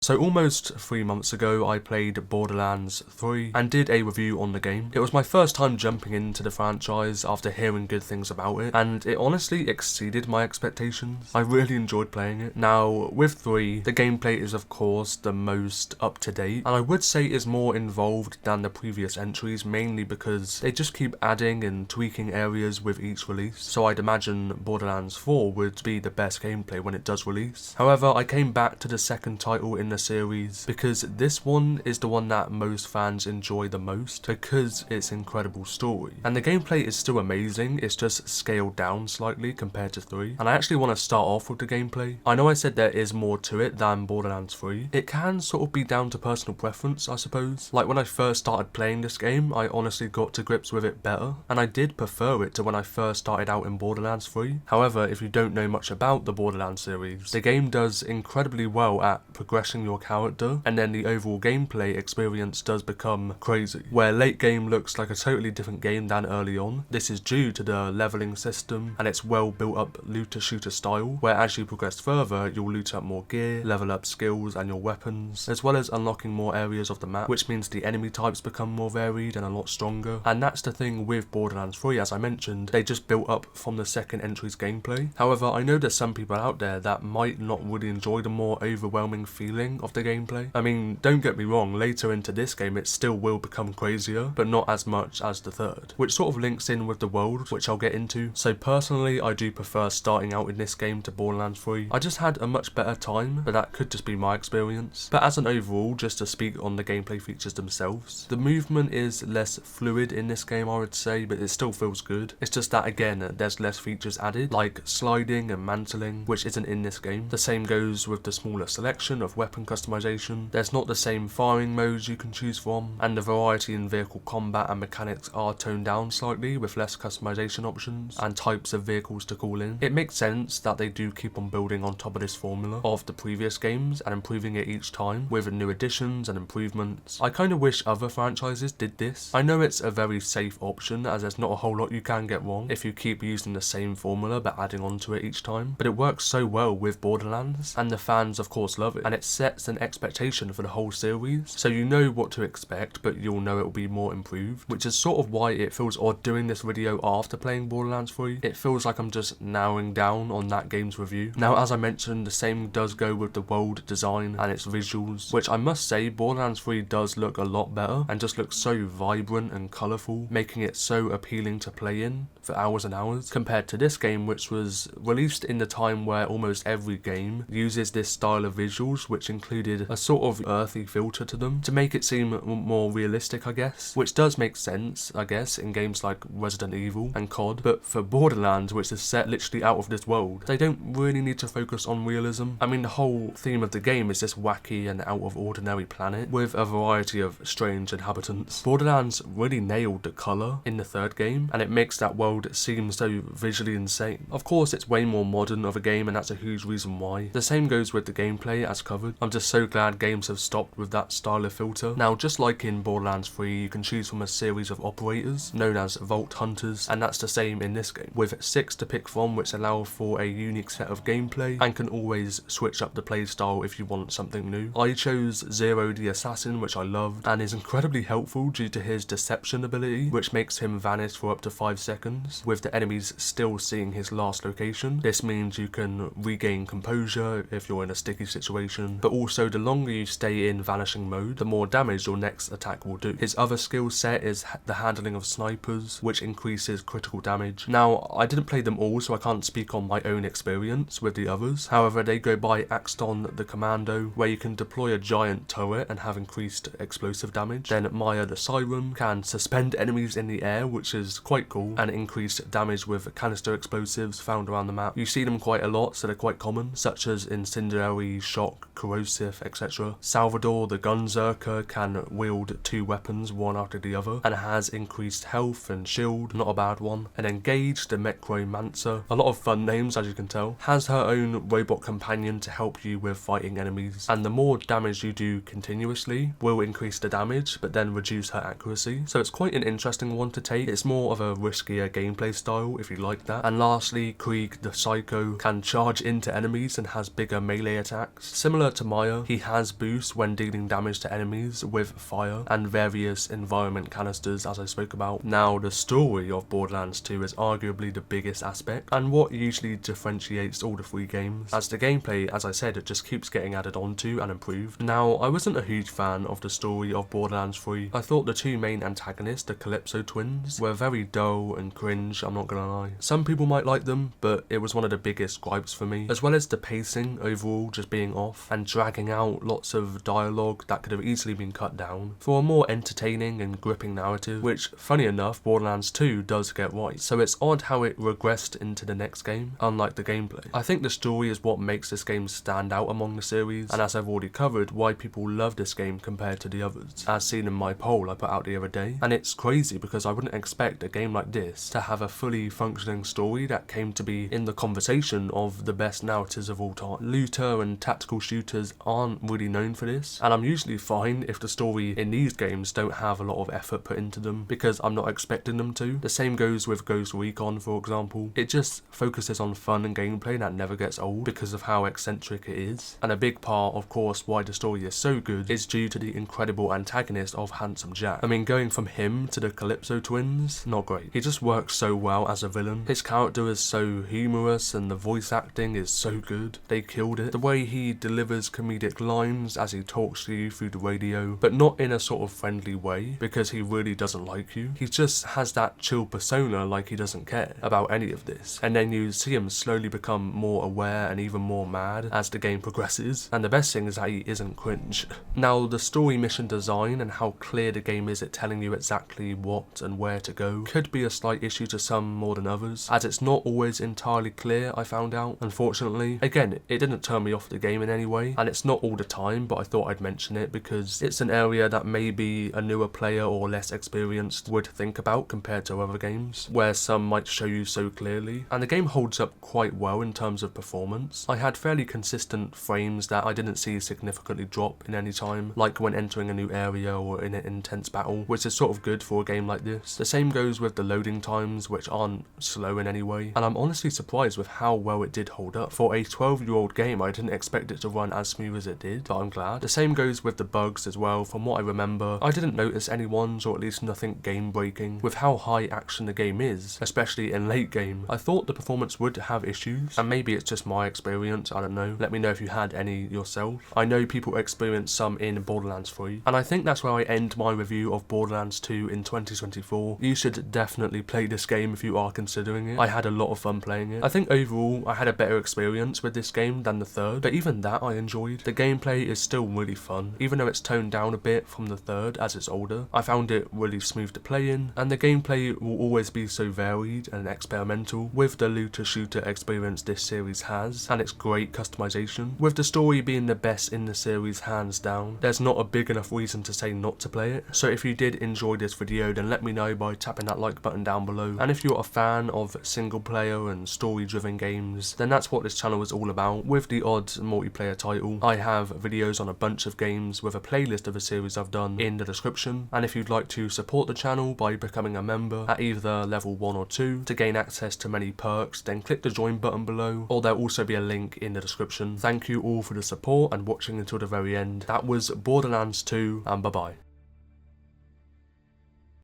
So almost 3 months ago I played Borderlands 3 and did a review on the game. It was my first time jumping into the franchise after hearing good things about it, and it honestly exceeded my expectations. I really enjoyed playing it. Now with 3, the gameplay is of course the most up to date, and I would say is more involved than the previous entries, mainly because they just keep adding and tweaking areas with each release. So I'd imagine Borderlands 4 would be the best gameplay when it does release. However, I came back to the second title in the series because this one is the one that most fans enjoy the most because it's incredible story, and the gameplay is still amazing. It's just scaled down slightly compared to 3, and I actually want to start off with the gameplay. I know I said there is more to it than Borderlands 3. It can sort of be down to personal preference, I suppose. Like when I first started playing this game, I honestly got to grips with it better, and I did prefer it to when I first started out in Borderlands 3. However, if you don't know much about the Borderlands series, the game does incredibly well at progressing your character, and then the overall gameplay experience does become crazy, where late game looks like a totally different game than early on. This is due to the leveling system and its well built up looter shooter style, where as you progress further you'll loot up more gear, level up skills and your weapons, as well as unlocking more areas of the map, which means the enemy types become more varied and a lot stronger. And that's the thing with Borderlands 3, as I mentioned, they just built up from the second entry's gameplay. However, I know there's some people out there that might not really enjoy the more overwhelming feeling of the gameplay. I mean, don't get me wrong, later into this game it still will become crazier, but not as much as the third, which sort of links in with the world, which I'll get into. So personally, I do prefer starting out in this game to Borderlands 3. I just had a much better time, but that could just be my experience. But as an overall, just to speak on the gameplay features themselves, the movement is less fluid in this game, I would say, but it still feels good. It's just that again, there's less features added, like sliding and mantling, which isn't in this game. The same goes with the smaller selection of weapon customization. There's not the same firing modes you can choose from, and the variety in vehicle combat and mechanics are toned down slightly with less customization options and types of vehicles to call in. It makes sense that they do keep on building on top of this formula of the previous games and improving it each time with new additions and improvements. I kind of wish other franchises did this. I know it's a very safe option as there's not a whole lot you can get wrong if you keep using the same formula but adding on to it each time, but it works so well with Borderlands, and the fans of course love it, and it sets an expectation for the whole series, so you know what to expect, but you'll know it will be more improved, which is sort of why it feels odd doing this video after playing Borderlands 3. It feels like I'm just narrowing down on that game's review. Now, as I mentioned, the same does go with the world design and its visuals, which I must say Borderlands 3 does look a lot better and just looks so vibrant and colourful, making it so appealing to play in for hours and hours, compared to this game, which was released in the time where almost every game uses this style of visuals, which included a sort of earthy filter to them to make it seem more realistic, I guess, which does make sense, I guess, in games like Resident Evil and COD, but for Borderlands, which is set literally out of this world, they don't really need to focus on realism. I mean, the whole theme of the game is this wacky and out of ordinary planet with a variety of strange inhabitants. Borderlands really nailed the colour in the third game, and it makes that world seem so visually insane. Of course, it's way more modern of a game, and that's a huge reason why. The same goes with the gameplay as covered. I'm just so glad games have stopped with that style of filter. Now, just like in Borderlands 3, you can choose from a series of operators known as Vault Hunters, and that's the same in this game, with 6 to pick from, which allow for a unique set of gameplay and can always switch up the playstyle if you want something new. I chose Zero the Assassin, which I loved, and is incredibly helpful due to his deception ability, which makes him vanish for up to 5 seconds, with the enemies still seeing his last location. This means you can regain composure if you're in a sticky situation, but also the longer you stay in vanishing mode, the more damage your next attack will do. His other skill set is the handling of snipers, which increases critical damage. Now, I didn't play them all, so I can't speak on my own experience with the others. However, they go by Axton the Commando, where you can deploy a giant turret and have increased explosive damage. Then Maya the Siren can suspend enemies in the air, which is quite cool, and increase damage with canister explosives found around the map. You see them quite a lot, so they're quite common, such as Incendiary, Shock, Corrosive, etc. Salvador the Gunzerker can wield 2 weapons, one after the other, and has increased health and shield, not a bad one. And Engage the Necromancer, a lot of fun names as you can tell, has her own robot companion to help you with fighting enemies, and the more damage you do continuously will increase the damage, but then reduce her accuracy. So it's quite an interesting one to take. It's more of a riskier gameplay style if you like that. And lastly, Krieg the Psycho can charge into enemies and has bigger melee attacks, similar to Maya. He has boosts when dealing damage to enemies with fire and various environment canisters, as I spoke about. Now, the story of Borderlands 2 is arguably the biggest aspect and what usually differentiates all the 3 games, as the gameplay, as I said, it just keeps getting added onto and improved. Now, I wasn't a huge fan of the story of Borderlands 3. I thought the 2 main antagonists, the Calypso twins, were very dull and cringe, I'm not gonna lie. Some people might like them, but it was one of the biggest gripes for me, as well as the pacing overall just being off and dragging out lots of dialogue that could have easily been cut down for a more entertaining and gripping narrative, which, funny enough, Borderlands 2 does get right. So it's odd how it regressed into the next game, unlike the gameplay. I think the story is what makes this game stand out among the series, and as I've already covered, why people love this game compared to the others, as seen in my poll I put out the other day. And it's crazy because I wouldn't expect a game like this to have a fully functioning story that came to be in the conversation of the best narratives of all time. Looter and tactical shooters aren't really known for this, and I'm usually fine if the story in these games don't have a lot of effort put into them, because I'm not expecting them to. The same goes with Ghost Recon, for example. It just focuses on fun and gameplay that never gets old because of how eccentric it is. And a big part, of course, why the story is so good is due to the incredible antagonist of Handsome Jack. I mean, going from him to the Calypso twins, not great. He just works so well as a villain. His character is so humorous and the voice acting is so good. They killed it. The way he delivers comedic lines as he talks to you through the radio, but not in a sort of friendly way, because he really doesn't like you. He just has that chill persona, like he doesn't care about any of this. And then you see him slowly become more aware and even more mad as the game progresses. And the best thing is that he isn't cringe. Now, the story mission design and how clear the game is at telling you exactly what and where to go could be a slight issue to some more than others, as it's not always entirely clear, I found out, unfortunately. Again, it didn't turn me off the game in any way, and it's not all the time, but I thought I'd mention it because it's an area that maybe a newer player or less experienced would think about compared to other games, where some might show you so clearly. And the game holds up quite well in terms of performance. I had fairly consistent frames that I didn't see significantly drop in any time, like when entering a new area or in an intense battle, which is sort of good for a game like this. The same goes with the loading times, which aren't slow in any way, and I'm honestly surprised with how well it did hold up. For a 12-year-old game, I didn't expect it to run as smooth as it did, but I'm glad. The same goes with the bugs as well. From what I remember, I didn't notice any ones, or at least nothing game-breaking. With how high action the game is, especially in late game, I thought the performance would have issues, and maybe it's just my experience, I don't know. Let me know if you had any yourself. I know people experienced some in Borderlands 3, and I think that's where I end my review of Borderlands 2 in 2024. You should definitely play this game if you are considering it. I had a lot of fun playing it. I think overall I had a better experience with this game than the third, but even that I enjoyed. The gameplay is still really fun, even though it's toned down a bit from the third as it's older. I found it really smooth to play in, and the gameplay will always be so varied and experimental with the looter shooter experience this series has, and its great customization. With the story being the best in the series hands down, there's not a big enough reason to say not to play it. So if you did enjoy this video, then let me know by tapping that like button down below. And if you're a fan of single player and story driven games, then that's what this channel is all about, with the odd multiplayer title. I have videos on a bunch of games with a playlist of a series I've done in the description, and if you'd like to support the channel by becoming a member at either level 1 or 2 to gain access to many perks, then click the join button below, or there'll also be a link in the description. Thank you all for the support and watching until the very end. That was Borderlands 2, and bye bye.